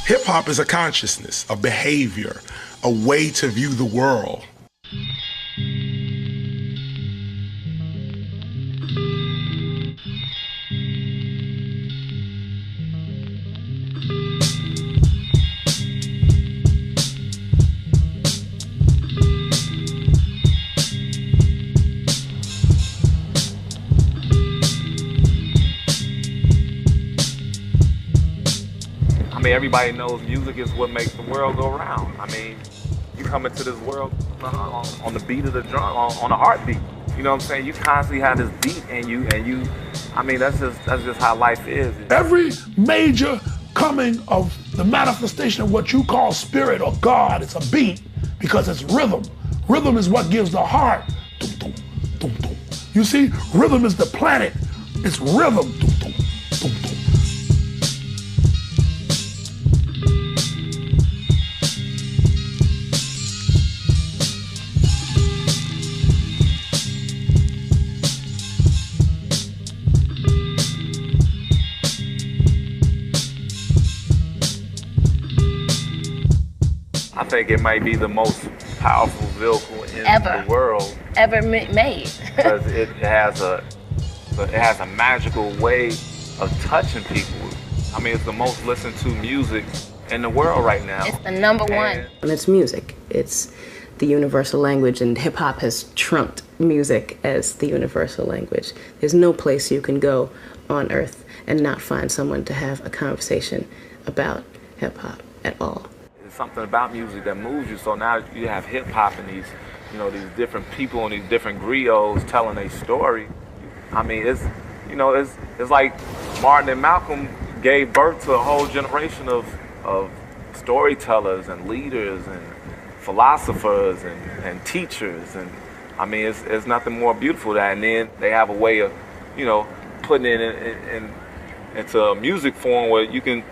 Hip-hop is a consciousness, a behavior, a way to view the world. I mean, everybody knows music is what makes the world go round. I mean, you come into this world on the beat of the drum, on a heartbeat. You know what I'm saying? You constantly have this beat in you, I mean, that's just how life is. Every major coming of the manifestation of what you call spirit or God, it's a beat because it's rhythm. Rhythm is what gives the heart. Dum, dum, dum, dum. You see, rhythm is the planet. It's rhythm. Dum, dum, dum, dum. I think it might be the most powerful vehicle in the world ever made. Because it has a magical way of touching people. I mean, it's the most listened to music in the world right now. It's the number one. And it's music. It's the universal language, and hip hop has trumped music as the universal language. There's no place you can go on earth and not find someone to have a conversation about hip hop at all. Something about music that moves you. So now you have hip hop and these different people and these different griots telling a story. I mean, it's like Martin and Malcolm gave birth to a whole generation of storytellers and leaders and philosophers and teachers. And I mean, it's nothing more beautiful than that. And then they have a way of, putting it into a music form where you can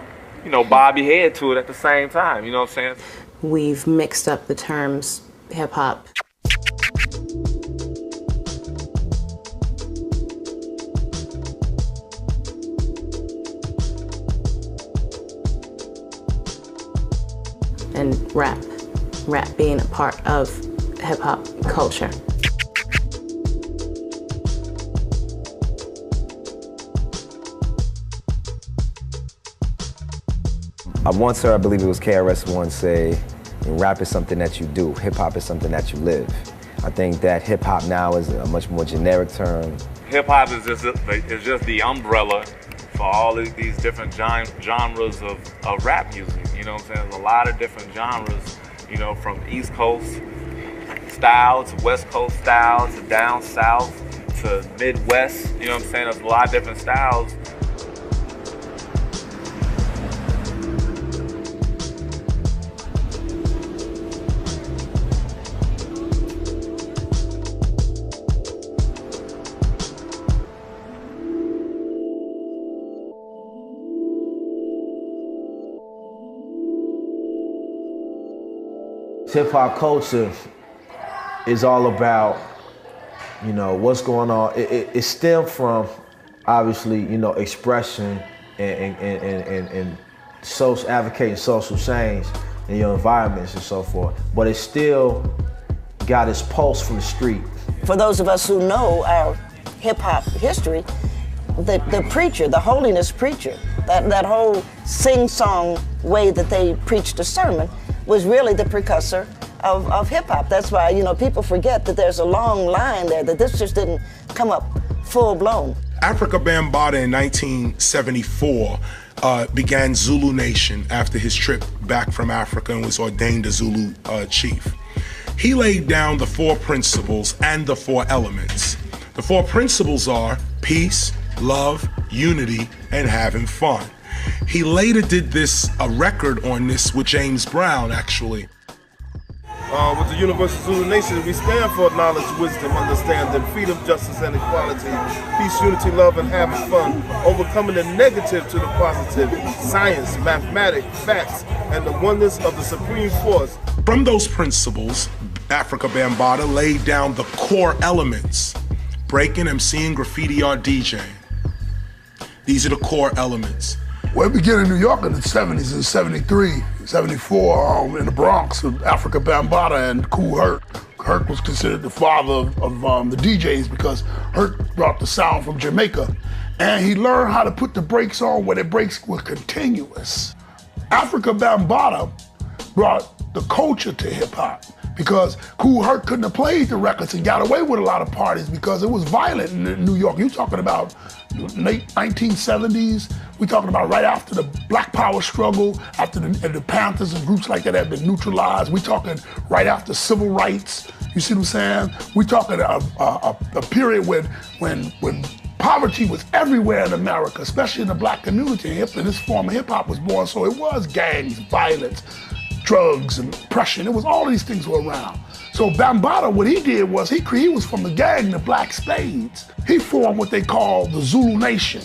bob your head to it at the same time, you know what I'm saying? We've mixed up the terms hip-hop. And rap being a part of hip-hop culture. I once heard, I believe it was KRS-One say, rap is something that you do, hip-hop is something that you live. I think that hip-hop now is a much more generic term. Hip-hop is just the umbrella for all of these different genres of rap music, you know what I'm saying? There's a lot of different genres, from East Coast style to West Coast style to down south to Midwest, you know what I'm saying? There's a lot of different styles. Hip-hop culture is all about, what's going on. It stems from, obviously, expression and social advocating social change in your environments and so forth. But it still got its pulse from the street. For those of us who know our hip-hop history, the preacher, the holiness preacher, that whole sing-song way that they preached a sermon was really the precursor of hip-hop. That's why, people forget that there's a long line there, that this just didn't come up full-blown. Afrika Bambaataa in 1974 began Zulu Nation after his trip back from Africa and was ordained a Zulu chief. He laid down the 4 principles and the 4 elements. The 4 principles are peace, love, unity, and having fun. He later did a record on this with James Brown, actually. With the Universal Zulu Nation, we stand for knowledge, wisdom, understanding, freedom, justice, and equality, peace, unity, love, and having fun, overcoming the negative to the positive, science, mathematics, facts, and the oneness of the supreme force. From those principles, Afrika Bambaataa laid down the core elements: breaking, MCing, graffiti art, DJing. These are the core elements. Well, it began in New York in the 70s, in 73, 74, in the Bronx, with Africa Bambaataa and Kool Herc. Herc was considered the father of the DJs because Herc brought the sound from Jamaica. And he learned how to put the breaks on where the breaks were continuous. Africa Bambaataa brought the culture to hip hop because Kool Herc couldn't have played the records and got away with a lot of parties because it was violent in New York. You're talking about late 1970s. We're talking about right after the Black Power struggle, after the Panthers and groups like that had been neutralized. We're talking right after civil rights. You see what I'm saying? We're talking a period when poverty was everywhere in America, especially in the black community. And this form of hip hop was born, so it was gangs, violence, drugs, and oppression. It was all of these things were around. So Bambaataa, what he did was he was from the gang, the Black Spades. He formed what they called the Zulu Nation,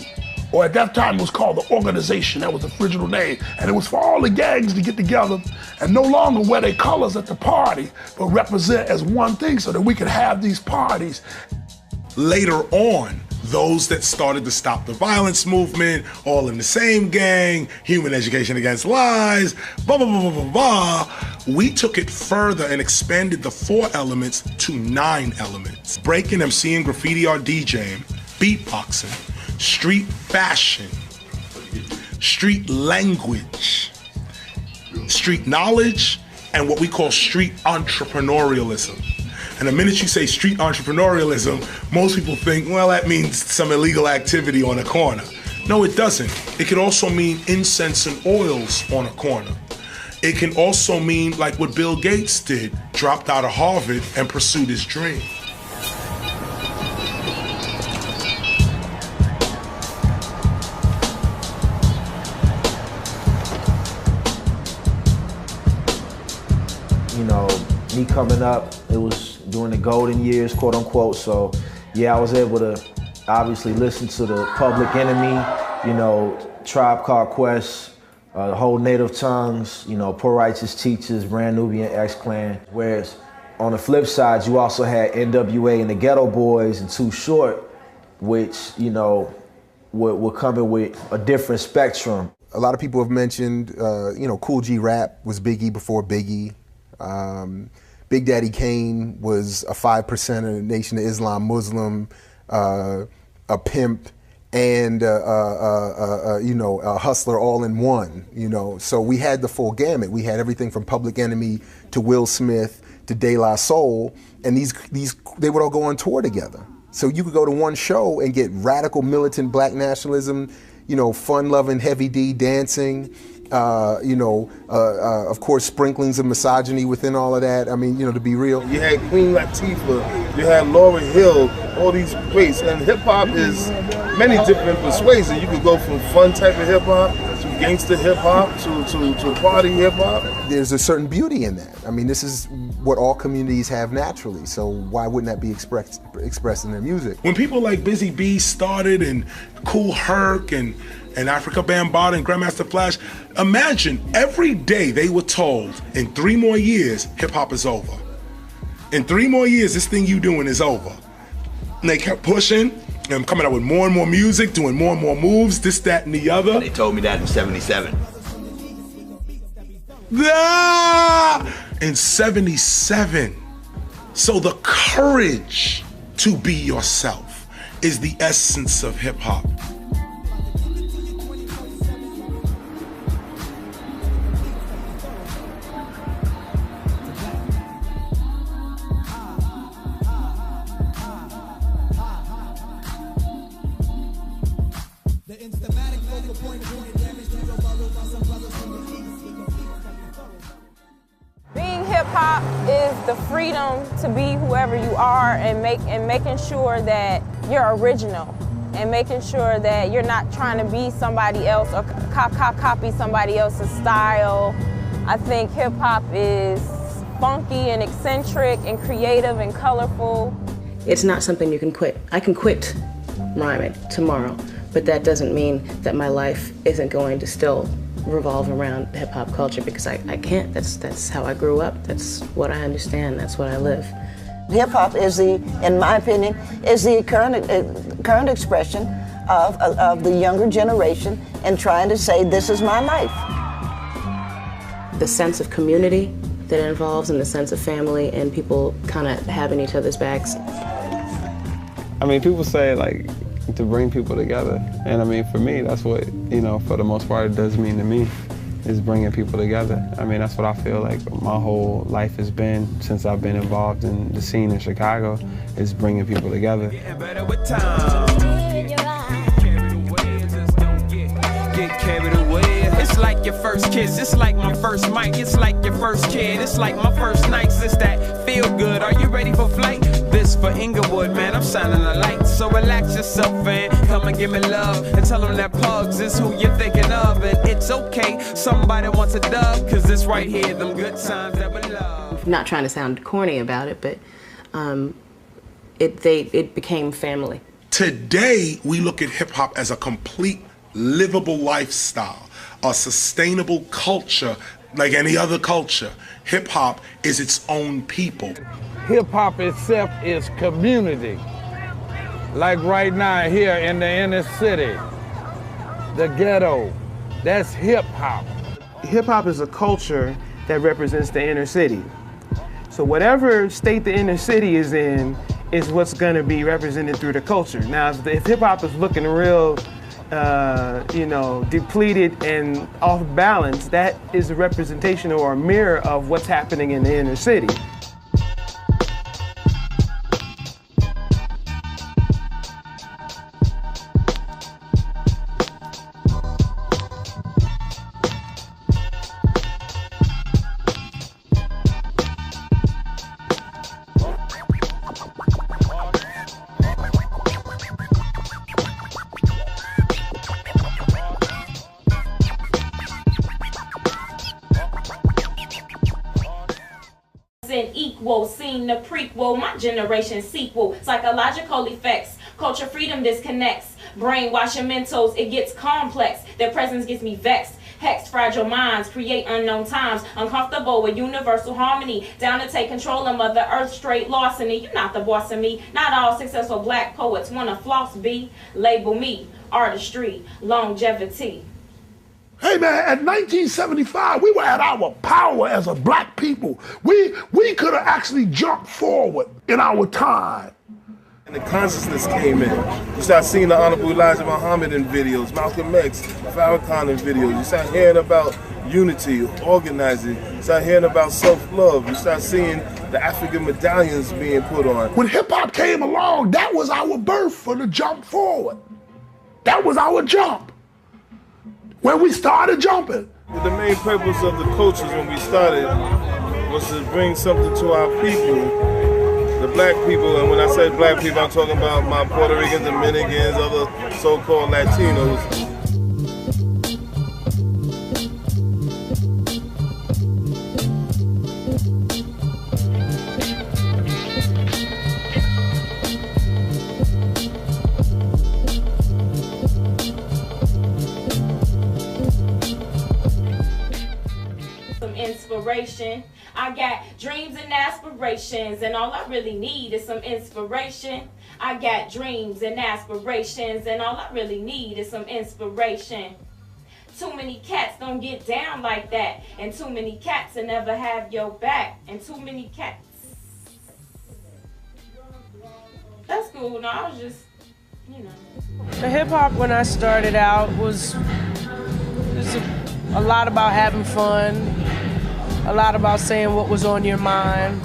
or at that time it was called the Organization. That was the original name. And it was for all the gangs to get together and no longer wear their colors at the party, but represent as one thing so that we could have these parties. Later on, those that started to stop the violence movement, all in the same gang, Human Education Against Lies, blah, blah, blah, blah, blah, blah. We took it further and expanded the 4 elements to 9 elements. Breaking, MCing, graffiti or DJing, beatboxing, street fashion, street language, street knowledge, and what we call street entrepreneurialism. And the minute you say street entrepreneurialism, most people think, well, that means some illegal activity on a corner. No, it doesn't. It can also mean incense and oils on a corner. It can also mean like what Bill Gates did, dropped out of Harvard and pursued his dream. You know, me coming up, it was during the golden years, quote unquote. So yeah, I was able to obviously listen to the Public Enemy, you know, Tribe Called Quest, the whole Native Tongues, you know, Poor Righteous Teachers, Brand Nubian X-Clan. Whereas on the flip side, you also had NWA and the Ghetto Boys and Too Short, which, you know, were coming with a different spectrum. A lot of people have mentioned, you know, Kool G Rap was Biggie before Biggie. Big Daddy Kane was a 5% of the Nation of Islam Muslim, a pimp, and you know, a hustler all in one. You know, so we had the full gamut. We had everything from Public Enemy to Will Smith to De La Soul, and these they would all go on tour together. So you could go to one show and get radical militant black nationalism, you know, fun-loving Heavy D dancing. You know, of course, sprinklings of misogyny within all of that. I mean, you know, to be real. You had Queen Latifah, you had Lauryn Hill, all these greats. And hip hop is many different persuasions. You could go from fun type of hip hop to gangster hip hop to party hip hop. There's a certain beauty in that. I mean, this is what all communities have naturally. So why wouldn't that be expressed in their music? When people like Busy Bee started and Kool Herc and Africa Bambaataa and Grandmaster Flash, imagine every day they were told, in 3 more years, hip hop is over. In 3 more years, this thing you doing is over. And they kept pushing and coming out with more and more music, doing more and more moves, this, that, and the other. They told me that in '77. In 77. So the courage to be yourself is the essence of hip hop. Being hip-hop is the freedom to be whoever you are and making sure that you're original and making sure that you're not trying to be somebody else or copy somebody else's style. I think hip-hop is funky and eccentric and creative and colorful. It's not something you can quit. I can quit rhyming tomorrow, but that doesn't mean that my life isn't going to still revolve around hip-hop culture, because I can't. That's how I grew up. That's what I understand. That's what I live. Hip-hop is in my opinion, is the current expression of the younger generation and trying to say, this is my life. The sense of community that it involves and the sense of family and people kind of having each other's backs. I mean, people say, like, to bring people together. And I mean, for me, that's what, you know, for the most part, it does mean to me, is bringing people together. I mean, that's what I feel like my whole life has been since I've been involved in the scene in Chicago, is bringing people together. Getting better with time. Get carried away. It's like your first kiss, it's like my first mic, it's like your first kid, it's like my first nights, it's that feel good. Are you ready for flight? This for Inglewood, man, I'm shining a light. So relax yourself and come and give me love, and tell them that Pugs is who you're thinking of. And it's okay, somebody wants a dub, cause this right here, them good times that we love. Not trying to sound corny about it, but it became family. Today, we look at hip hop as a complete livable lifestyle, a sustainable culture like any other culture. Hip hop is its own people. Hip hop itself is community. Like right now here in the inner city, the ghetto, that's hip hop. Hip hop is a culture that represents the inner city. So whatever state the inner city is in is what's gonna be represented through the culture. Now, if hip hop is looking real you know, depleted and off balance, that is a representation or a mirror of what's happening in the inner city. Equal, seen the prequel, my generation sequel, psychological effects, culture freedom disconnects, brainwashing mentals, it gets complex, their presence gets me vexed, hexed fragile minds, create unknown times, uncomfortable with universal harmony, down to take control of Mother Earth, straight larceny, you're not the boss of me, not all successful black poets wanna floss be, label me, artistry, longevity. Hey man, at 1975, we were at our power as a black people. We could have actually jumped forward in our time. And the consciousness came in. You start seeing the Honorable Elijah Muhammad in videos, Malcolm X, Farrakhan in videos. You start hearing about unity, organizing. You start hearing about self-love. You start seeing the African medallions being put on. When hip hop came along, that was our birth for the jump forward. That was our jump. When we started jumping. The main purpose of the coaches when we started was to bring something to our people, the black people, and when I say black people, I'm talking about my Puerto Ricans, Dominicans, other so-called Latinos. Inspiration. I got dreams and aspirations, and all I really need is some inspiration. I got dreams and aspirations, and all I really need is some inspiration. Too many cats don't get down like that, and too many cats will never have your back, and too many cats. That's cool. No, I was just, you know. The hip hop when I started out was a lot about having fun, a lot about saying what was on your mind.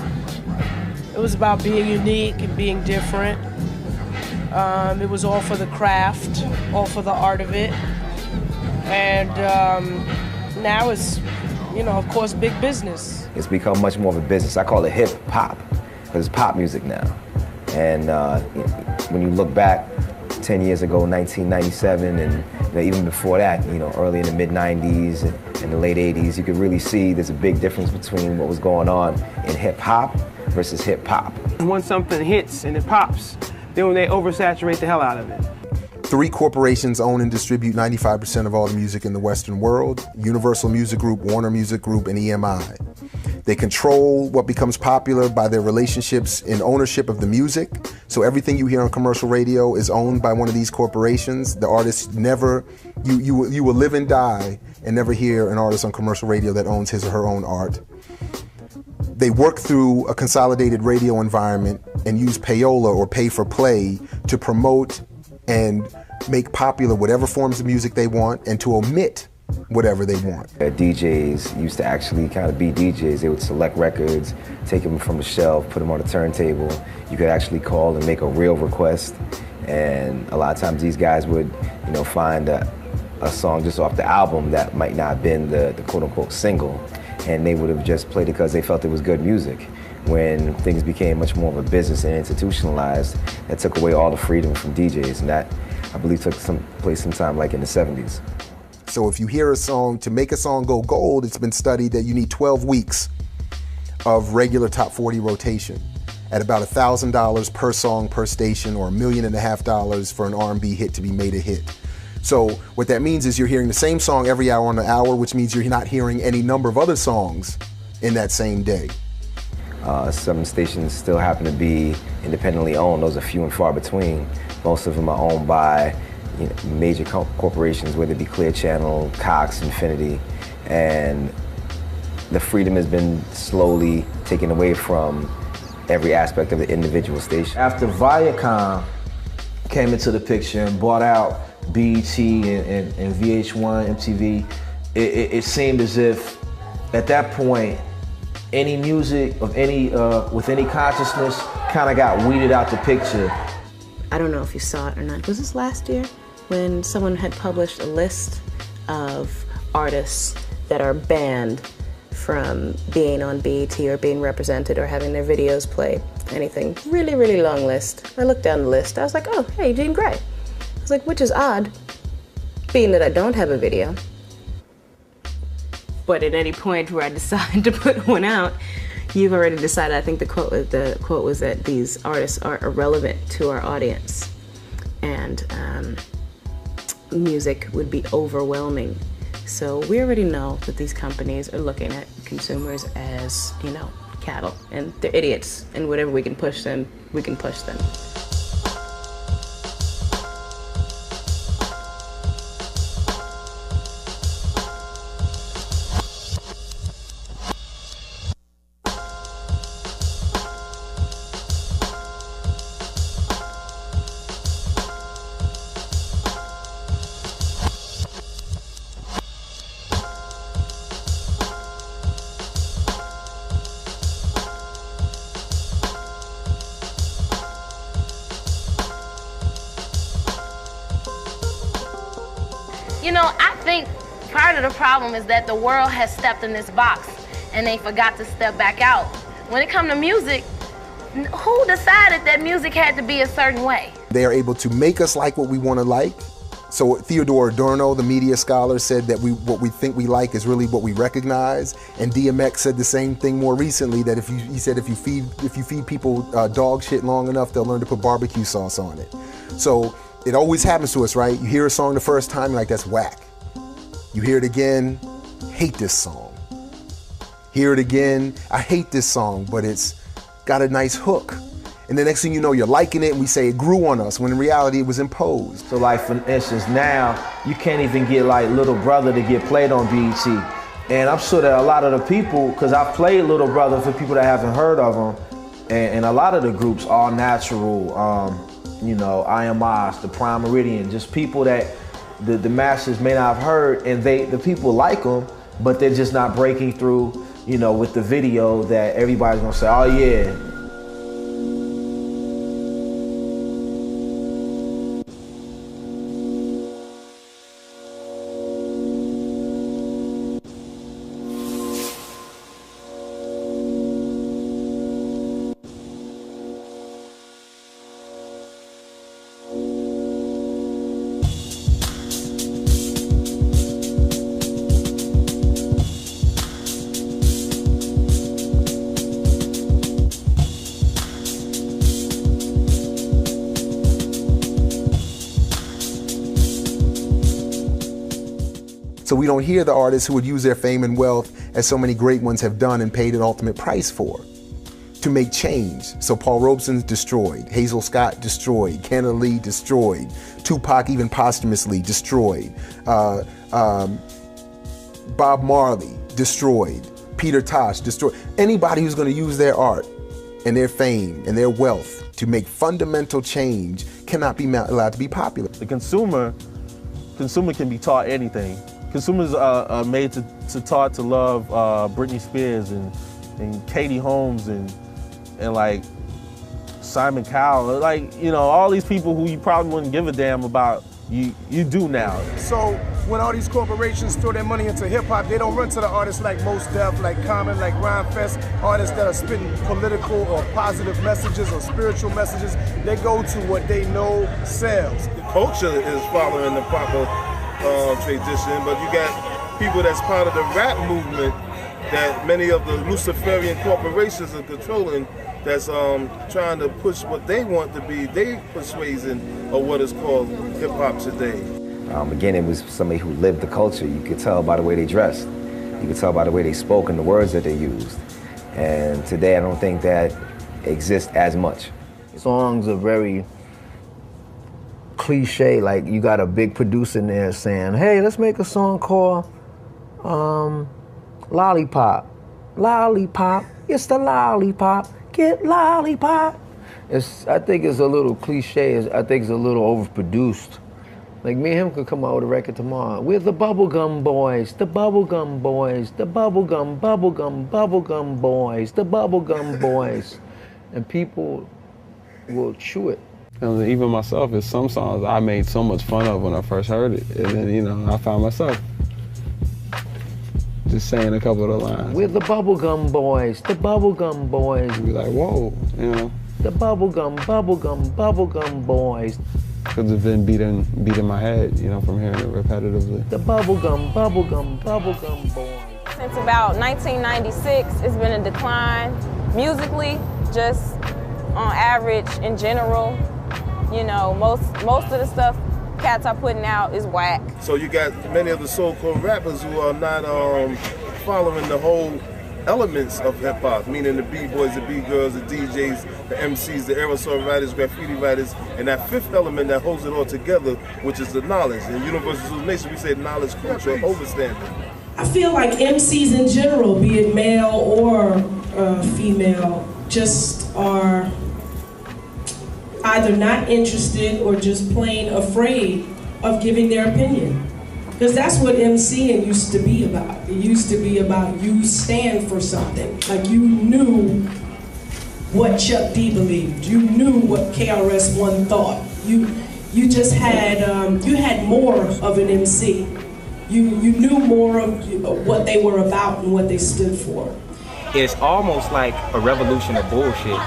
It was about being unique and being different. It was all for the craft, all for the art of it. And now it's, you know, of course, big business. It's become much more of a business. I call it hip hop, because it's pop music now. And when you look back 10 years ago, 1997, and even before that, you know, early in the mid-90s and the late 80s, you could really see there's a big difference between what was going on in hip-hop versus hip-hop. Once something hits and it pops, then they oversaturate the hell out of it. 3 corporations own and distribute 95% of all the music in the Western world: Universal Music Group, Warner Music Group, and EMI. They control what becomes popular by their relationships in ownership of the music. So everything you hear on commercial radio is owned by one of these corporations. The artist never, you will live and die and never hear an artist on commercial radio that owns his or her own art. They work through a consolidated radio environment and use payola or pay for play to promote and make popular whatever forms of music they want and to omit whatever they want. DJs used to actually kind of be DJs. They would select records, take them from the shelf, put them on a turntable. You could actually call and make a real request. And a lot of times these guys would, find a song just off the album that might not have been the quote-unquote single. And they would have just played it because they felt it was good music. When things became much more of a business and institutionalized, that took away all the freedom from DJs. And that, I believe, took place sometime like in the 70s. So if you hear a song, to make a song go gold, it's been studied that you need 12 weeks of regular top 40 rotation at about $1,000 per song per station, or $1.5 million for an R&B hit to be made a hit. So what that means is you're hearing the same song every hour on the hour, which means you're not hearing any number of other songs in that same day. Some stations still happen to be independently owned. Those are few and far between. Most of them are owned by major corporations, whether it be Clear Channel, Cox, Infinity, and the freedom has been slowly taken away from every aspect of the individual station. After Viacom came into the picture and bought out BET and VH1, MTV, it seemed as if at that point any music of any with any consciousness kind of got weeded out the picture. I don't know if you saw it or not. Was this last year when someone had published a list of artists that are banned from being on BET or being represented or having their videos played? Anything. Really, really long list. I looked down the list. I was like, oh, hey, Jean Grae. I was like, which is odd, being that I don't have a video. But at any point where I decide to put one out, you've already decided. I think the quote was that these artists are irrelevant to our audience, and music would be overwhelming. So we already know that these companies are looking at consumers as, cattle, and they're idiots, and whatever we can push them, we can push them. I think part of the problem is that the world has stepped in this box and they forgot to step back out. When it comes to music, who decided that music had to be a certain way? They are able to make us like what we want to like. So Theodore Adorno, the media scholar, said that what we think we like is really what we recognize. And DMX said the same thing more recently, that if you feed people dog shit long enough, they'll learn to put barbecue sauce on it. So it always happens to us, right? You hear a song the first time, you're like, that's whack. You hear it again, hate this song. Hear it again, I hate this song, but it's got a nice hook. And the next thing you know, you're liking it, and we say it grew on us, when in reality it was imposed. So like, for instance, now you can't even get like Little Brother to get played on BET. And I'm sure that a lot of the people, because I've played Little Brother for people that haven't heard of them, and a lot of the groups, All Natural, I Am Oz, The Prime Meridian, just people that the masses may not have heard, and the people like them, but they're just not breaking through, with the video that everybody's gonna say, oh yeah. So we don't hear the artists who would use their fame and wealth as so many great ones have done and paid an ultimate price for, to make change. So Paul Robeson's destroyed, Hazel Scott destroyed, Kenneth Lee destroyed, Tupac even posthumously destroyed, Bob Marley destroyed, Peter Tosh destroyed. Anybody who's going to use their art and their fame and their wealth to make fundamental change cannot be allowed to be popular. The consumer can be taught anything. Consumers are made to taught to love Britney Spears and Katie Holmes and like Simon Cowell, like, you know, all these people who you probably wouldn't give a damn about, you do now. So when all these corporations throw their money into hip hop, they don't run to the artists like Mos Def, like Common, like Rhymefest, artists that are spitting political or positive messages or spiritual messages. They go to what they know sells. The culture is following the proper tradition, but you got people that's part of the rap movement that many of the Luciferian corporations are controlling, that's trying to push what they want to be their persuasion of what is called hip-hop today. Again, it was somebody who lived the culture. You could tell by the way they dressed. You could tell by the way they spoke and the words that they used. And today, I don't think that exists as much. Songs are very cliche, like you got a big producer in there saying, hey, let's make a song called Lollipop. Lollipop, it's the lollipop, get lollipop. I think it's a little cliche, I think it's a little overproduced. Like me and him could come out with a record tomorrow. We're the Bubblegum Boys, the Bubblegum Boys, the Bubblegum Boys, the Bubblegum Boys. And people will chew it. And even myself, there's some songs I made so much fun of when I first heard it. And then, you know, I found myself just saying a couple of the lines. We're the Bubblegum Boys, the Bubblegum Boys. You'd be like, whoa, you know. The Bubblegum Boys. Because it's been beating my head, you know, from hearing it repetitively. The Bubblegum Boys. Since about 1996, it's been a decline. Musically, just on average, in general, you know, most of the stuff cats are putting out is whack. So you got many of the so-called rappers who are not following the whole elements of hip-hop, meaning the B-boys, the B-girls, the DJs, the MCs, the aerosol writers, graffiti writers, and that fifth element that holds it all together, which is the knowledge. In Universal Zulu Nation, we say knowledge, culture, overstanding. I feel like MCs in general, be it male or female, just are either not interested or just plain afraid of giving their opinion. Because that's what MCing used to be about. It used to be about you stand for something. Like you knew what Chuck D believed. You knew what KRS-One thought. You just had, you had more of an MC. You knew more of what they were about and what they stood for. It's almost like a revolution of bullshit.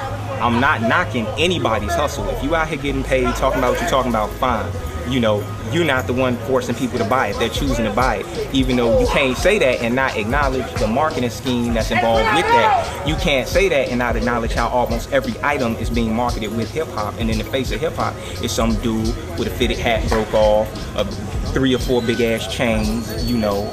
I'm not knocking anybody's hustle. If you out here getting paid, talking about what you're talking about, fine. You know, you're not the one forcing people to buy it. They're choosing to buy it. Even though you can't say that and not acknowledge the marketing scheme that's involved with that. You can't say that and not acknowledge how almost every item is being marketed with hip-hop. And in the face of hip-hop is some dude with a fitted hat broke off, 3 or 4 big-ass chains, you know,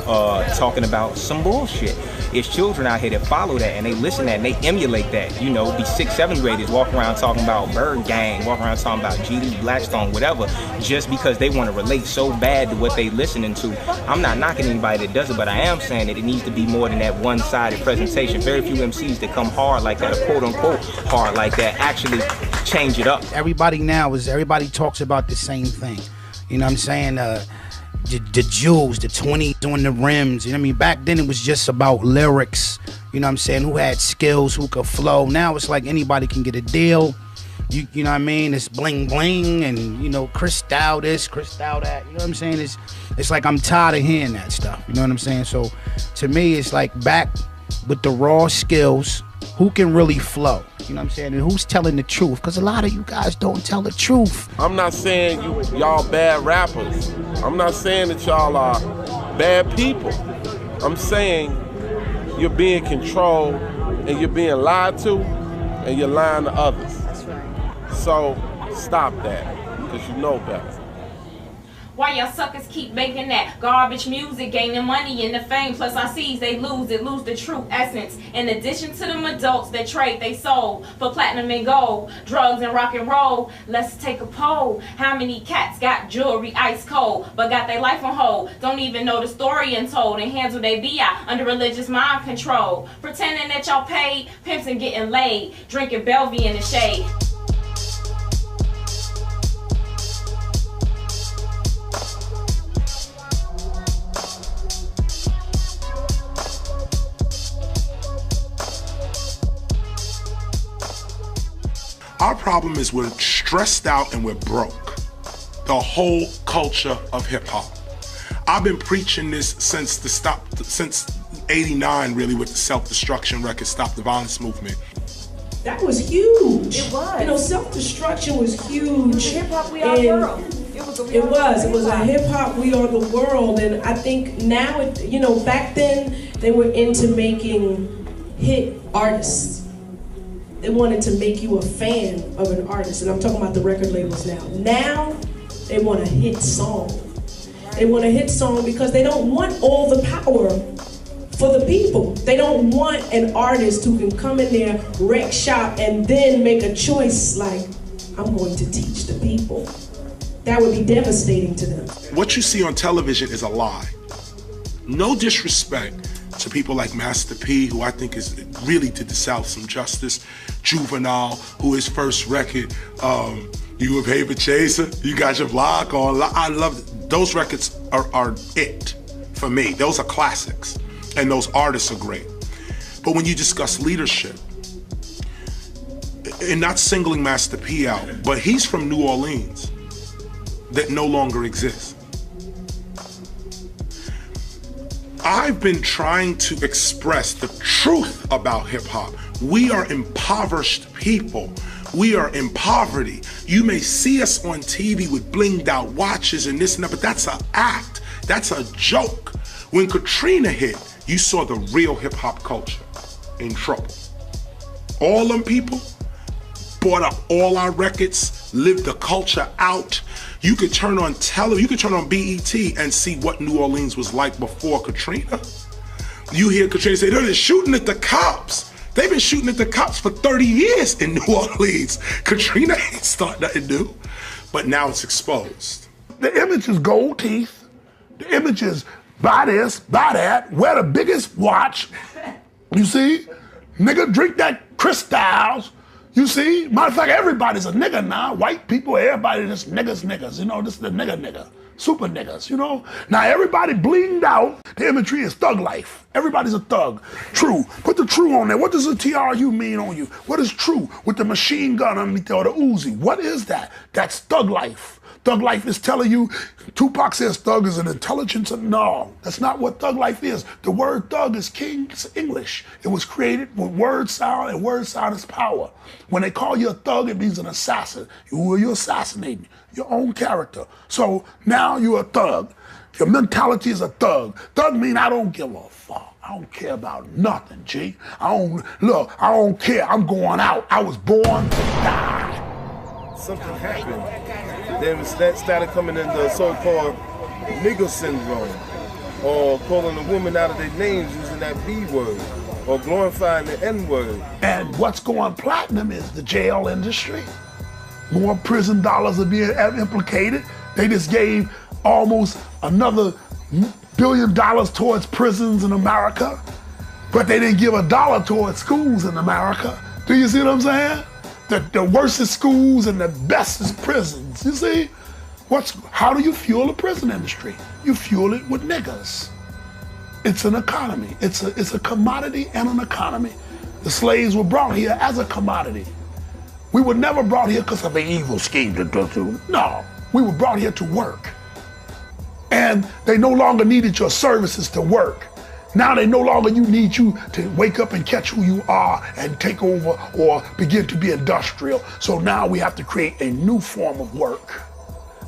talking about some bullshit. It's children out here that follow that and they listen to that and they emulate that. You know, be 6th, 7th graders walk around talking about Bird Gang, walk around talking about GD, Blackstone, whatever, just because they want to relate so bad to what they listening to. I'm not knocking anybody that does it, but I am saying that it needs to be more than that one-sided presentation. Very few MCs that come hard like that, or quote-unquote hard like that, actually change it up. Everybody talks about the same thing. You know what I'm saying? The jewels, the 20 doing the rims. You know what I mean? Back then it was just about lyrics. You know what I'm saying? Who had skills, who could flow. Now it's like anybody can get a deal. You know what I mean? It's bling bling and, you know, crystal this, crystal that. You know what I'm saying? It's like I'm tired of hearing that stuff. You know what I'm saying? So to me, it's like back with the raw skills. Who can really flow? You know what I'm saying? And who's telling the truth? Because a lot of you guys don't tell the truth. I'm not saying y'all bad rappers. I'm not saying that y'all are bad people. I'm saying you're being controlled and you're being lied to and you're lying to others. That's right. So stop that, because you know better. Why y'all suckers keep making that garbage music, gaining money and the fame, plus I sees they lose the true essence. In addition to them adults that trade they soul for platinum and gold, drugs and rock and roll, let's take a poll. How many cats got jewelry ice cold, but got their life on hold? Don't even know the story untold and handle they BI under religious mind control. Pretending that y'all paid, pimps and getting laid, drinking Bellevue in the shade. Our problem is we're stressed out and we're broke. The whole culture of hip hop. I've been preaching this since '89, really, with the Self-Destruction record, Stop the Violence movement. That was huge. It was. You know, self-destruction was huge. Hip hop, we are the world. It was a hip hop, we are the world, and I think now, back then they were into making hit artists. They wanted to make you a fan of an artist, and I'm talking about the record labels now. Now, they want a hit song. They want a hit song because they don't want all the power for the people. They don't want an artist who can come in there, wreck shop, and then make a choice like, I'm going to teach the people. That would be devastating to them. What you see on television is a lie. No disrespect to people like Master P, who I think really did the South some justice. Juvenile, who his first record, You a Paper Chaser, You Got Your Block On. I love it. Those records are it for me. Those are classics, and those artists are great. But when you discuss leadership, and not singling Master P out, but he's from New Orleans that no longer exists. I've been trying to express the truth about hip hop. We are impoverished people. We are in poverty. You may see us on TV with blinged out watches and this and that, but that's an act. That's a joke. When Katrina hit, you saw the real hip hop culture in trouble. All them people bought up all our records, lived the culture out. You could turn on you could turn on BET and see what New Orleans was like before Katrina. You hear Katrina say, they're shooting at the cops. They've been shooting at the cops for 30 years in New Orleans. Katrina ain't starting nothing new, but now it's exposed. The image is gold teeth. The image is buy this, buy that, wear the biggest watch. You see? Nigga, drink that Cristal's. You see? Matter of fact, everybody's a nigga now. White people, everybody just niggas. You know, this is the nigga. Super niggas, you know? Now everybody blinged out. The imagery is thug life. Everybody's a thug. True. Put the true on there. What does the TRU mean on you? What is true with the machine gun underneath there or the Uzi? What is that? That's thug life. Thug life is telling you, Tupac says thug is an intelligence. No, that's not what thug life is. The word thug is King's English. It was created with word sound, and word sound is power. When they call you a thug, it means an assassin. Who are you assassinating? Your own character. So now you're a thug. Your mentality is a thug. Thug mean I don't give a fuck. I don't care about nothing, G. I don't care. I'm going out. I was born to die. Something happened. Then that started coming in the so-called nigger syndrome, or calling a woman out of their names using that B word, or glorifying the N word. And what's going platinum is the jail industry. More prison dollars are being implicated. They just gave almost another $1 billion towards prisons in America, but they didn't give $1 towards schools in America. Do you see what I'm saying? The worstest schools and the bestest prisons. You see? How do you fuel the prison industry? You fuel it with niggas. It's an economy. It's a commodity and an economy. The slaves were brought here as a commodity. We were never brought here because of an evil scheme to do. No, we were brought here to work. And they no longer needed your services to work. Now they no longer need you to wake up and catch who you are and take over or begin to be industrial. So now we have to create a new form of work.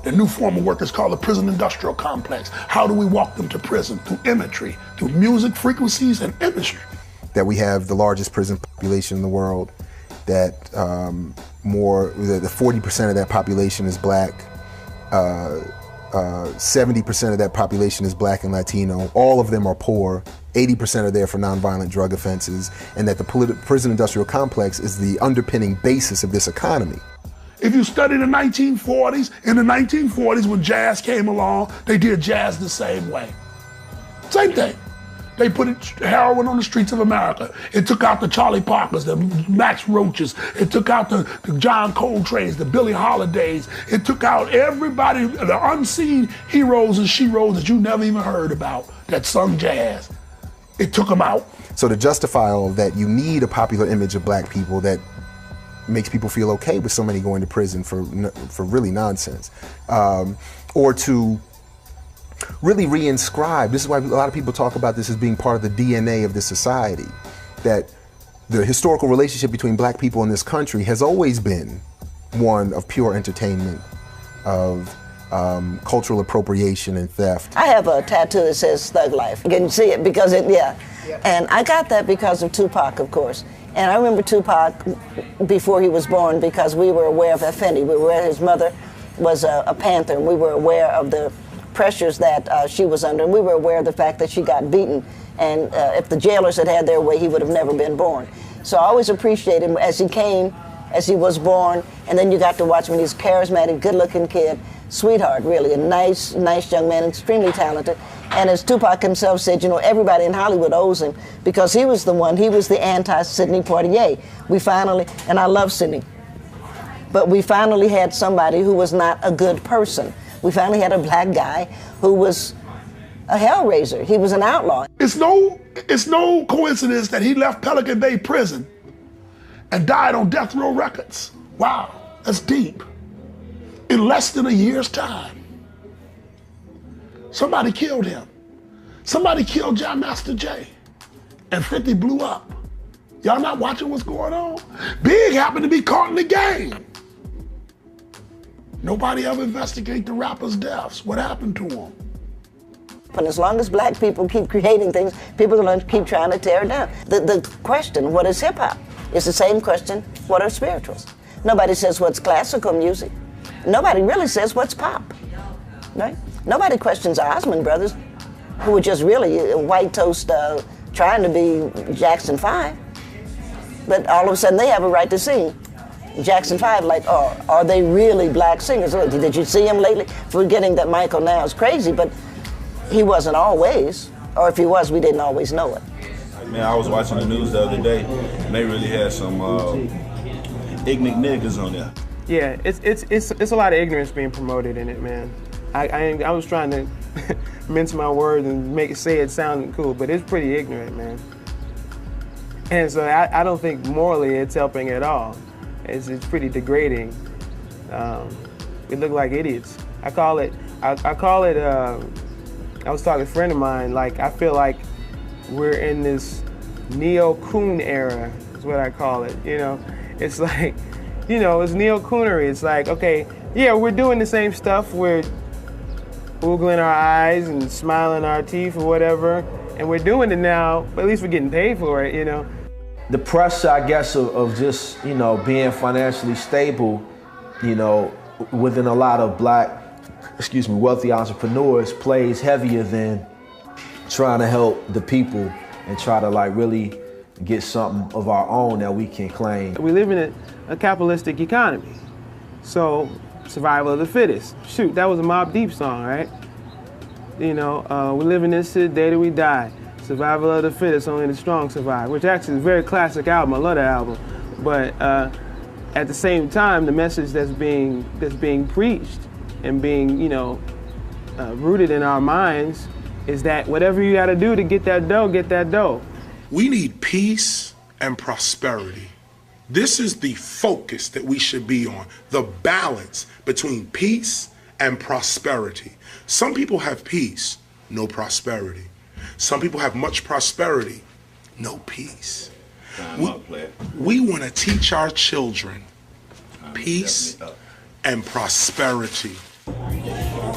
The new form of work is called the prison industrial complex. How do we walk them to prison? Through imagery, through music frequencies and imagery. That we have the largest prison population in the world, that the 40% of that population is black. 70% of that population is black and Latino. All of them are poor. 80% are there for nonviolent drug offenses, and that the prison industrial complex is the underpinning basis of this economy. If you study the 1940s, in the 1940s when jazz came along, they did jazz the same way. Same thing. They put heroin on the streets of America. It took out the Charlie Parkers, the Max Roaches. It took out the John Coltrane's, the Billie Holidays. It took out everybody, the unseen heroes and sheroes that you never even heard about that sung jazz. It took them out. So to justify all of that, you need a popular image of black people that makes people feel okay with somebody going to prison for really nonsense. Or to really reinscribe. This is why a lot of people talk about this as being part of the DNA of this society, that the historical relationship between black people in this country has always been one of pure entertainment, of cultural appropriation and theft. I have a tattoo that says Thug Life. You can see it because and I got that because of Tupac, of course. And I remember Tupac before he was born because we were aware of Effendi. We were aware his mother was a Panther, and we were aware of the pressures that she was under, and we were aware of the fact that she got beaten, and if the jailers had had their way, he would have never been born. So I always appreciated him as he came, as he was born, and then you got to watch him. He's a charismatic, good-looking kid, sweetheart, really, a nice young man, extremely talented. And as Tupac himself said, you know, everybody in Hollywood owes him because he was the anti-Sidney Poitier. We finally, and I love Sidney, but we finally had somebody who was not a good person. We finally had a black guy who was a hellraiser. He was an outlaw. It's no coincidence that he left Pelican Bay Prison and died on Death Row Records. Wow, that's deep. In less than a year's time. Somebody killed him. Somebody killed Jam Master Jay. And 50 blew up. Y'all not watching what's going on? Big happened to be caught in the game. Nobody ever investigate the rappers' deaths. What happened to them? And as long as black people keep creating things, people are going to keep trying to tear it down. The question, what is hip hop? It's the same question, what are spirituals? Nobody says what's classical music. Nobody really says what's pop, right? Nobody questions Osmond Brothers, who were just really white toast trying to be Jackson 5. But all of a sudden they have a right to sing. Jackson 5, like, oh, are they really black singers? Did you see him lately? Forgetting that Michael now is crazy, but he wasn't always. Or if he was, we didn't always know it. Man, I was watching the news the other day, and they really had some ignorant niggas on there. Yeah, it's a lot of ignorance being promoted in it, man. I was trying to mince my words and say it sounding cool, but it's pretty ignorant, man. And so I don't think morally it's helping at all. It's pretty degrading. We look like idiots. I was talking to a friend of mine, like, I feel like we're in this neo-coon era, is what I call it, you know? It's like, you know, it's neo-coonery. It's like, okay, yeah, we're doing the same stuff. We're oogling our eyes and smiling our teeth or whatever, and we're doing it now, but at least we're getting paid for it, you know? The pressure, I guess, of just, you know, being financially stable, you know, within a lot of wealthy entrepreneurs plays heavier than trying to help the people and try to, like, really get something of our own that we can claim. We live in a capitalistic economy. So, survival of the fittest. Shoot, that was a Mobb Deep song, right? You know, we live in this shit, day that we die. Survival of the fittest, only the strong survive, which actually is a very classic album. I love that album. But at the same time, the message that's being preached and being, you know, rooted in our minds is that whatever you got to do to get that dough, get that dough. We need peace and prosperity. This is the focus that we should be on, the balance between peace and prosperity. Some people have peace, no prosperity. Some people have much prosperity, no peace. We want to teach our children peace and prosperity.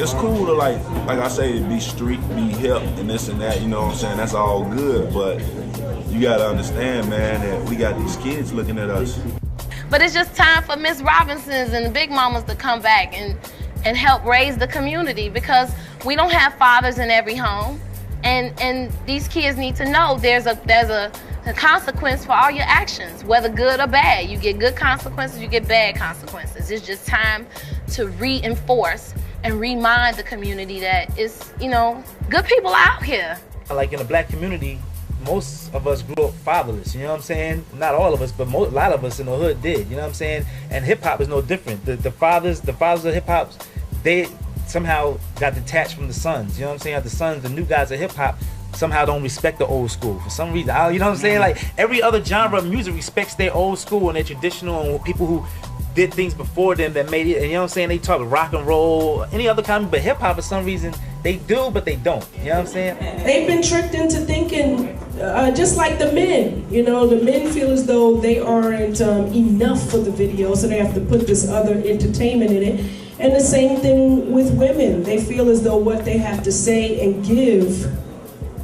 It's cool to, like I say, be street, be hip, and this and that, you know what I'm saying? That's all good, but you gotta understand, man, that we got these kids looking at us. But it's just time for Miss Robinsons and the Big Mamas to come back and and help raise the community, because we don't have fathers in every home, and these kids need to know there's a consequence for all your actions, whether good or bad. You get good consequences, you get bad consequences. It's just time to reinforce and remind the community that it's, you know, good people out here. Like in the black community, most of us grew up fatherless, you know what I'm saying? Not all of us, but a lot of us in the hood did, you know what I'm saying? And hip hop is no different. The fathers of hip hop, they somehow got detached from the sons, you know what I'm saying? The sons, the new guys of hip hop, somehow don't respect the old school for some reason. You know what I'm saying? Like every other genre of music respects their old school and their traditional, and people who did things before them that made it. And you know what I'm saying? They talk rock and roll, any other kind, but hip hop for some reason they do, but they don't. You know what I'm saying? They've been tricked into thinking just like the men. You know, the men feel as though they aren't enough for the video, so they have to put this other entertainment in it. And the same thing with women. They feel as though what they have to say and give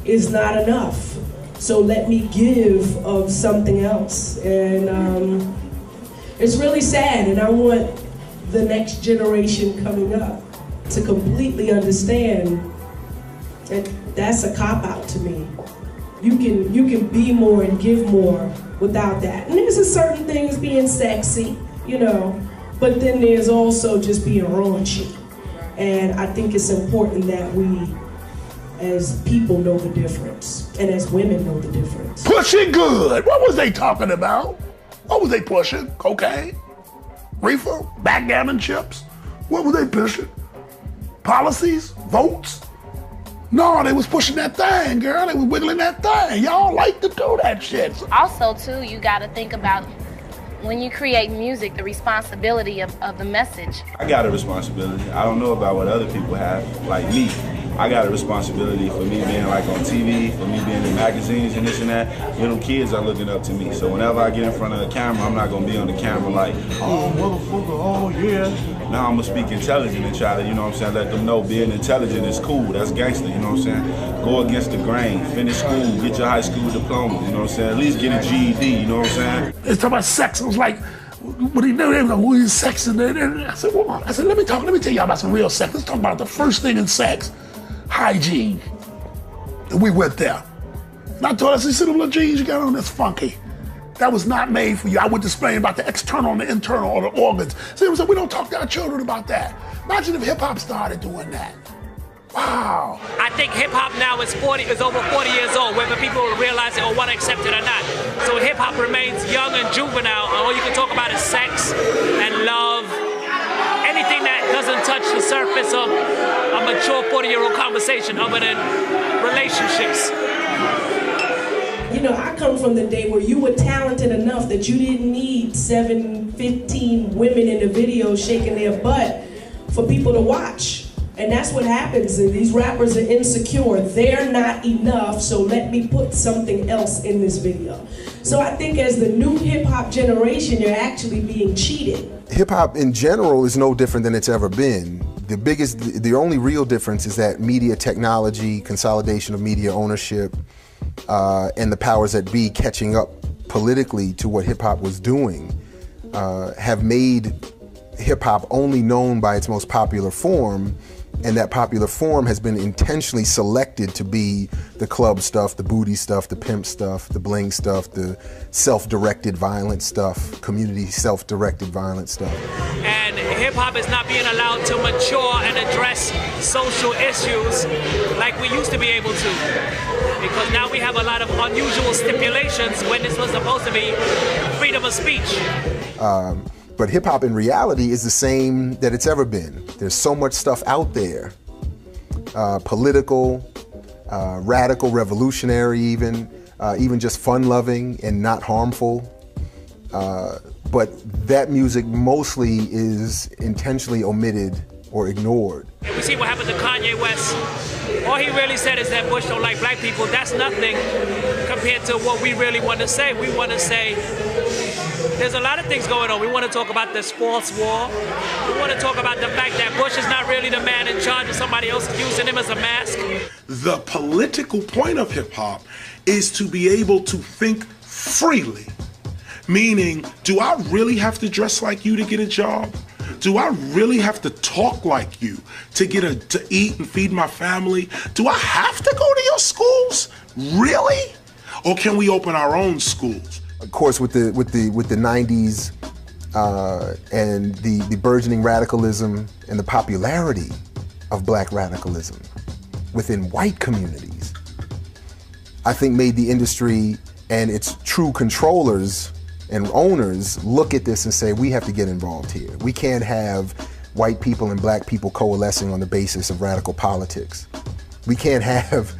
is not enough. So let me give of something else. And it's really sad, and I want the next generation coming up to completely understand that that's a cop-out to me. You can be more and give more without that. And there's a certain things being sexy, you know, but then there's also just being raunchy. And I think it's important that we, as people, know the difference, and as women know the difference. Pushing good. What was they talking about? What was they pushing? Cocaine? Reefer? Backgammon chips? What were they pushing? Policies? Votes? No, they was pushing that thing, girl. They was wiggling that thing. Y'all like to do that shit. Also, too, you got to think about when you create music, the responsibility of the message. I got a responsibility. I don't know about what other people have, like me. I got a responsibility for me being like on TV, for me being in magazines and this and that. Little kids are looking up to me. So whenever I get in front of the camera, I'm not gonna be on the camera like, oh, motherfucker, oh yeah. Now I'm gonna speak intelligent and try to, you know what I'm saying, let them know being intelligent is cool, that's gangster, you know what I'm saying? Go against the grain, finish school, get your high school diploma, you know what I'm saying? At least get a GED, you know what I'm saying? They talking about sex. It was like, what do you know? They were like, well, he's sex in there. I said, well, let me tell y'all about some real sex. Let's talk about the first thing in sex. Hygiene. And we went there. And I told her, I said, see them little jeans you got on, that's funky. That was not made for you. I was displaying about the external and the internal or the organs. See what I'm saying? We don't talk to our children about that. Imagine if hip hop started doing that. Wow. I think hip hop now is over 40 years old, whether people realize it or want to accept it or not. So hip hop remains young and juvenile. All you can talk about is sex and love. Anything that doesn't touch the surface of a mature 40-year-old conversation other than relationships. You know, I come from the day where you were talented enough that you didn't need 15 women in the video shaking their butt for people to watch. And that's what happens. These rappers are insecure. They're not enough, so let me put something else in this video. So I think as the new hip-hop generation, you're actually being cheated. Hip-hop in general is no different than it's ever been. The only real difference is that media technology, consolidation of media ownership, and the powers that be catching up politically to what hip-hop was doing have made hip-hop only known by its most popular form, and that popular form has been intentionally selected to be the club stuff, the booty stuff, the pimp stuff, the bling stuff, the self-directed violent stuff, community self-directed violent stuff. And hip-hop is not being allowed to mature and address social issues like we used to be able to. Because now we have a lot of unusual stipulations when this was supposed to be freedom of speech. But hip hop in reality is the same that it's ever been. There's so much stuff out there, political, radical, revolutionary even just fun-loving and not harmful. But that music mostly is intentionally omitted or ignored. We see what happened to Kanye West. All he really said is that Bush don't like black people. That's nothing compared to what we really want to say. We want to say there's a lot of things going on. We want to talk about this false war. We want to talk about the fact that Bush is not really the man in charge and somebody else is using him as a mask. The political point of hip hop is to be able to think freely. Meaning, do I really have to dress like you to get a job? Do I really have to talk like you to to eat and feed my family? Do I have to go to your schools? Really? Or can we open our own schools? Of course, with the 90s and the burgeoning radicalism and the popularity of black radicalism within white communities, I think made the industry and its true controllers and owners look at this and say, we have to get involved here. We can't have white people and black people coalescing on the basis of radical politics. We can't have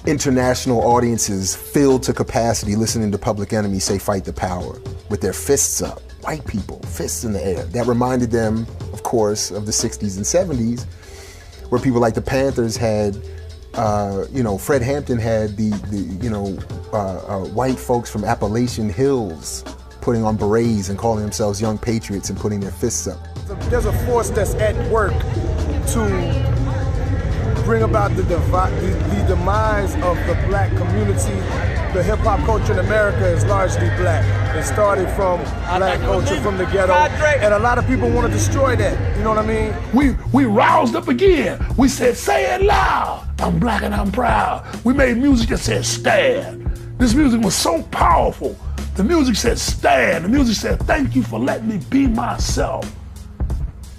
international audiences filled to capacity listening to Public Enemy say fight the power with their fists up. White people, fists in the air. That reminded them, of course, of the 60s and 70s, where people like the Panthers had, Fred Hampton had white folks from Appalachian Hills putting on berets and calling themselves young patriots and putting their fists up. There's a force that's at work to bring about the demise of the black community. The hip-hop culture in America is largely black. It started from black culture, from the ghetto, and a lot of people want to destroy that. You know what I mean? We roused up again. We said, say it loud. I'm black and I'm proud. We made music that said stand. This music was so powerful. The music said stand. The music said, thank you for letting me be myself.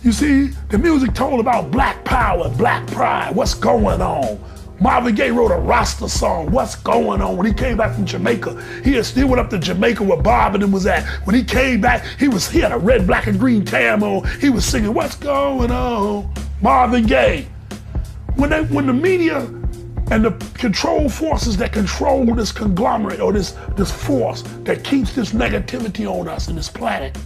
You see, the music told about black power, black pride, what's going on. Marvin Gaye wrote a Rasta song, what's going on? When he came back from Jamaica, he still went up to Jamaica where Bob and them was at. When he came back, he had a red, black, and green tam on. He was singing, what's going on? Marvin Gaye. When the media and the control forces that control this conglomerate or this force that keeps this negativity on us and this planet,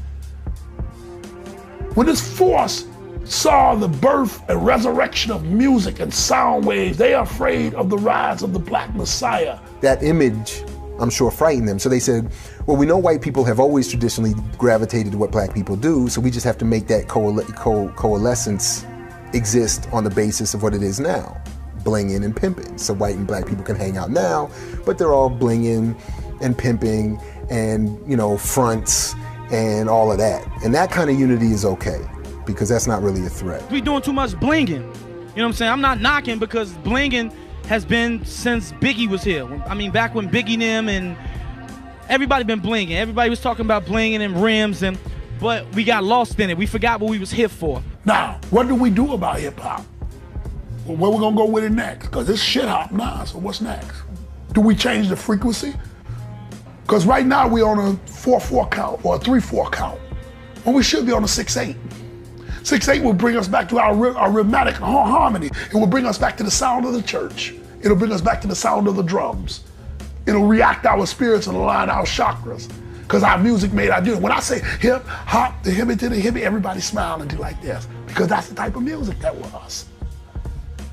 when this force saw the birth and resurrection of music and sound waves, they are afraid of the rise of the Black Messiah. That image, I'm sure, frightened them. So they said, well, we know white people have always traditionally gravitated to what black people do, so we just have to make that coalescence exist on the basis of what it is now, blinging and pimping. So white and black people can hang out now, but they're all blinging and pimping and, fronts and all of that. And that kind of unity is okay, because that's not really a threat. We doing too much blinging. You know what I'm saying? I'm not knocking, because blinging has been since Biggie was here. Back when Biggie them and everybody been blinging. Everybody was talking about blinging and rims, but we got lost in it. We forgot what we was here for. Now, what do we do about hip hop? Well, where we gonna go with it next? Because it's shit hop now, so what's next? Do we change the frequency? Because right now we're on a 4/4 count or a 3/4 count, when we should be on a 6/8. 6/8 will bring us back to our rhythmic harmony. It will bring us back to the sound of the church. It'll bring us back to the sound of the drums. It'll react our spirits and align our chakras. Because our music made our do. When I say hip, hop, the hippie to the hippie, everybody smile and do like this. Because that's the type of music that was.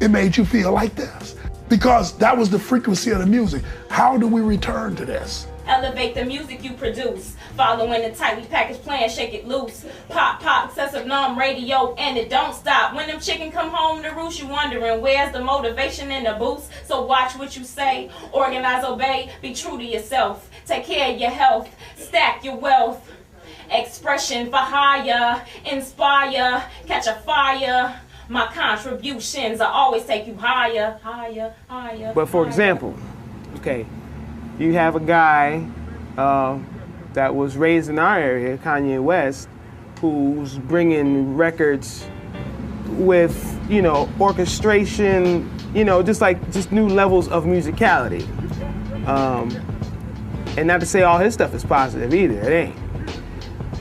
It made you feel like this. Because that was the frequency of the music. How do we return to this? Elevate the music you produce. Following the tightly packaged plan, shake it loose. Pop, pop, excessive numb radio, and it don't stop. When them chicken come home to roost, you wondering where's the motivation and the boost. So watch what you say, organize, obey, be true to yourself. Take care of your health, stack your wealth. Expression for higher, inspire, catch a fire. My contributions, I always take you higher, higher, higher. But for example, okay, you have a guy that was raised in our area, Kanye West, who's bringing records with, orchestration, just new levels of musicality. And not to say all his stuff is positive either, it ain't.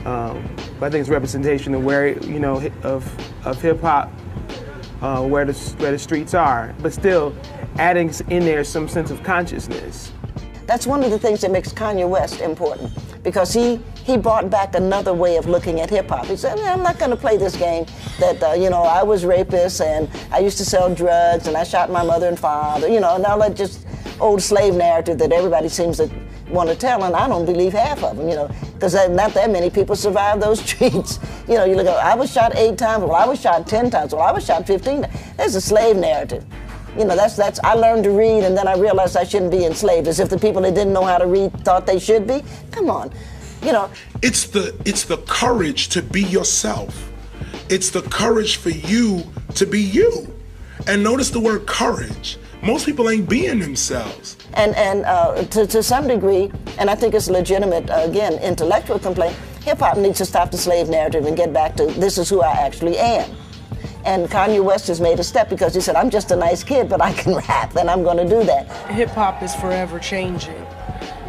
But I think it's representation of where, of hip hop, where the streets are, but still adding in there some sense of consciousness. That's one of the things that makes Kanye West important, because he brought back another way of looking at hip hop. He said, I'm not going to play this game that, I was rapist and I used to sell drugs and I shot my mother and father, and all that just old slave narrative that everybody seems to want to tell, and I don't believe half of them, because not that many people survive those streets. You look at, I was shot 8 times, well, I was shot 10 times, well, I was shot 15 times. There's a slave narrative. That's I learned to read, and then I realized I shouldn't be enslaved, as if the people that didn't know how to read thought they should be. Come on, It's the courage to be yourself. It's the courage for you to be you. And notice the word courage. Most people ain't being themselves. And to some degree, and I think it's a legitimate, again, intellectual complaint, hip-hop needs to stop the slave narrative and get back to this is who I actually am. And Kanye West has made a step because he said, I'm just a nice kid, but I can rap, and I'm going to do that. Hip-hop is forever changing.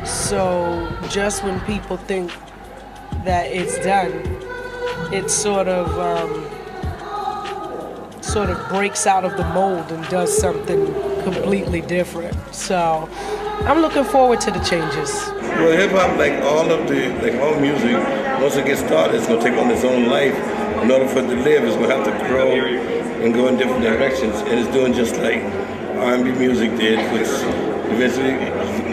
So just when people think that it's done, it sort of breaks out of the mold and does something completely different. So I'm looking forward to the changes. Well, hip-hop, like all music, once it gets started, it's going to take on its own life. In order for it to live, it's going to have to grow and go in different directions. And it's doing just like R&B music did, which eventually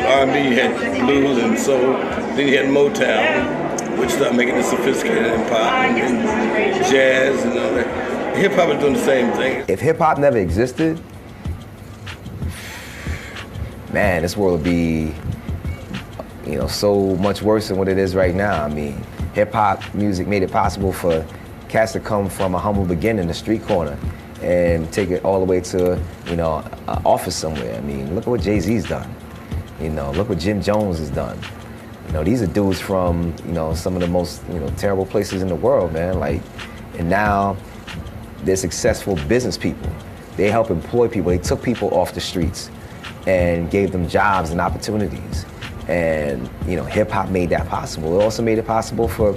R&B had blues and soul. Then you had Motown, which started making it sophisticated and pop and jazz and all that. Hip-hop is doing the same thing. If hip-hop never existed, man, this world would be, so much worse than what it is right now. I mean, hip-hop music made it possible for cats to come from a humble beginning, the street corner, and take it all the way to, an office somewhere. I mean, look at what Jay-Z's done. Look what Jim Jones has done. These are dudes from, some of the most, terrible places in the world, man. And now they're successful business people. They help employ people. They took people off the streets and gave them jobs and opportunities. And, hip hop made that possible. It also made it possible for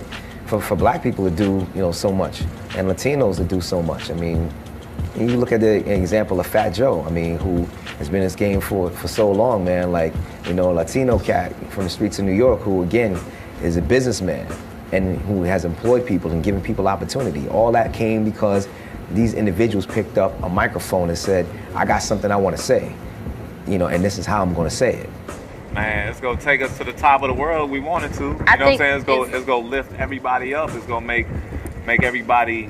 black people to do, so much, and Latinos to do so much. I mean, you look at the example of Fat Joe, who has been in this game for so long, man, a Latino cat from the streets of New York who, again, is a businessman and who has employed people and given people opportunity. All that came because these individuals picked up a microphone and said, I got something I want to say, and this is how I'm going to say it. Man, it's gonna take us to the top of the world. We wanted to. You know what I'm saying? It's gonna lift everybody up. It's gonna make everybody,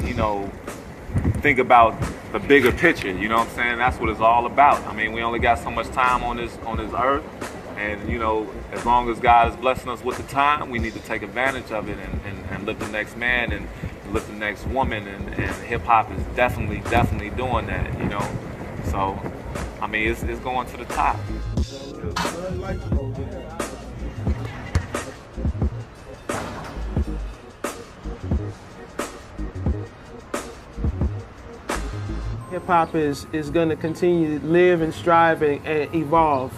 think about the bigger picture. You know what I'm saying? That's what it's all about. I mean, we only got so much time on this earth, and as long as God is blessing us with the time, we need to take advantage of it and lift the next man and lift the next woman. And hip hop is definitely doing that. So I mean, it's going to the top. Hip hop is going to continue to live and strive and evolve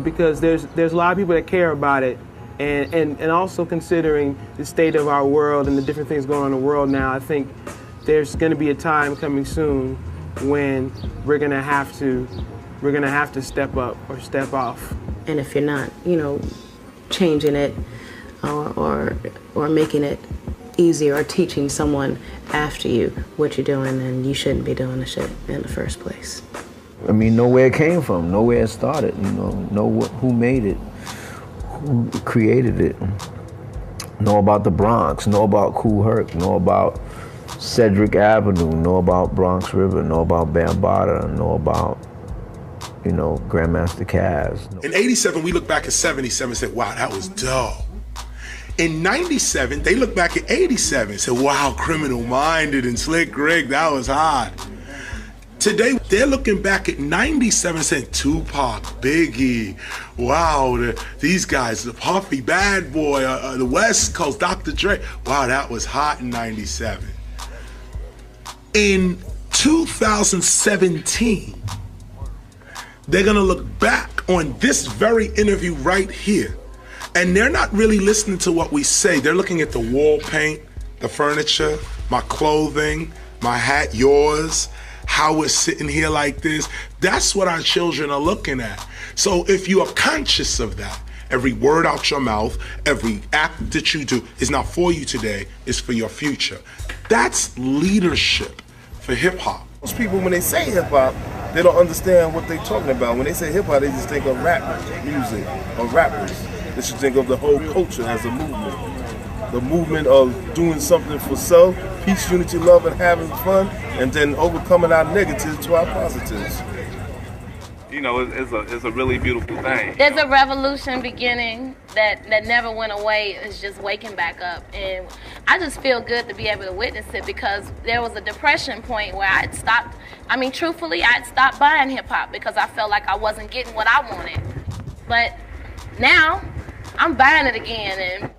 because there's a lot of people that care about it, and also considering the state of our world and the different things going on in the world now. I think there's going to be a time coming soon when we're going to have to step up or step off. And if you're not, changing it or making it easier or teaching someone after you what you're doing, then you shouldn't be doing the shit in the first place. I mean, know where it came from, know where it started, know who made it, who created it. Know about the Bronx, know about Kool Herc, know about Cedric Avenue, know about Bronx River, know about Bambaataa, know about Grandmaster Caz. In 87, we look back at 77 and said, wow, that was dope. In 97, they look back at 87 and said, wow, Criminal Minded and Slick Rick, that was hot. Today, they're looking back at 97 and saying, Tupac, Biggie, wow, these guys, the Puffy, Bad Boy, the West Coast, Dr. Dre, wow, that was hot in 97. In 2017, they're gonna look back on this very interview right here, and they're not really listening to what we say. They're looking at the wall paint, the furniture, my clothing, my hat, yours, how we're sitting here like this. That's what our children are looking at. So if you are conscious of that, every word out your mouth, every act that you do is not for you today, it's for your future. That's leadership for hip hop. Most people, when they say hip hop, they don't understand what they're talking about. When they say hip hop, they just think of rap music or rappers. They should think of the whole culture as a movement. The movement of doing something for self, peace, unity, love, and having fun, and then overcoming our negatives to our positives. you know, it's a really beautiful thing. There's a revolution beginning that never went away. It's just waking back up. And I just feel good to be able to witness it, because there was a depression point where I'd stopped, truthfully, I'd stopped buying hip hop because I felt like I wasn't getting what I wanted. But now I'm buying it again, and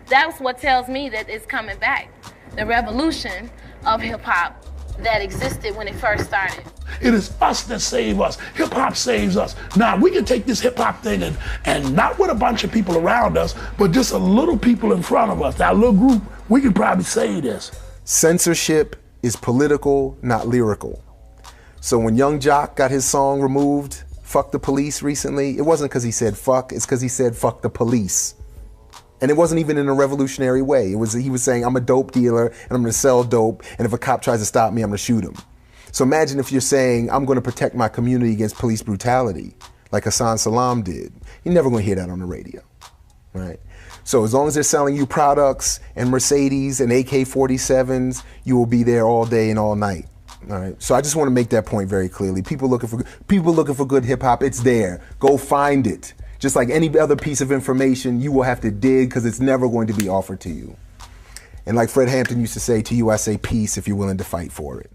that's what tells me that it's coming back. The revolution of hip hop that existed when it first started. It is us that save us. Hip hop saves us. Now we can take this hip hop thing and not with a bunch of people around us, but just a little people in front of us, that little group, we can probably save this. Censorship is political, not lyrical. So when Young Jock got his song removed, Fuck the Police, recently, it wasn't because he said fuck, it's because he said fuck the police. And it wasn't even in a revolutionary way. He was saying, I'm a dope dealer and I'm gonna sell dope, and if a cop tries to stop me, I'm gonna shoot him. So imagine if you're saying, I'm gonna protect my community against police brutality, like Hassan Salam did. You're never gonna hear that on the radio, right? So as long as they're selling you products and Mercedes and AK-47s, you will be there all day and all night. All right. So I just want to make that point very clearly. People looking for good hip hop, it's there. Go find it. Just like any other piece of information, you will have to dig, because it's never going to be offered to you. And like Fred Hampton used to say, to you I say peace if you're willing to fight for it.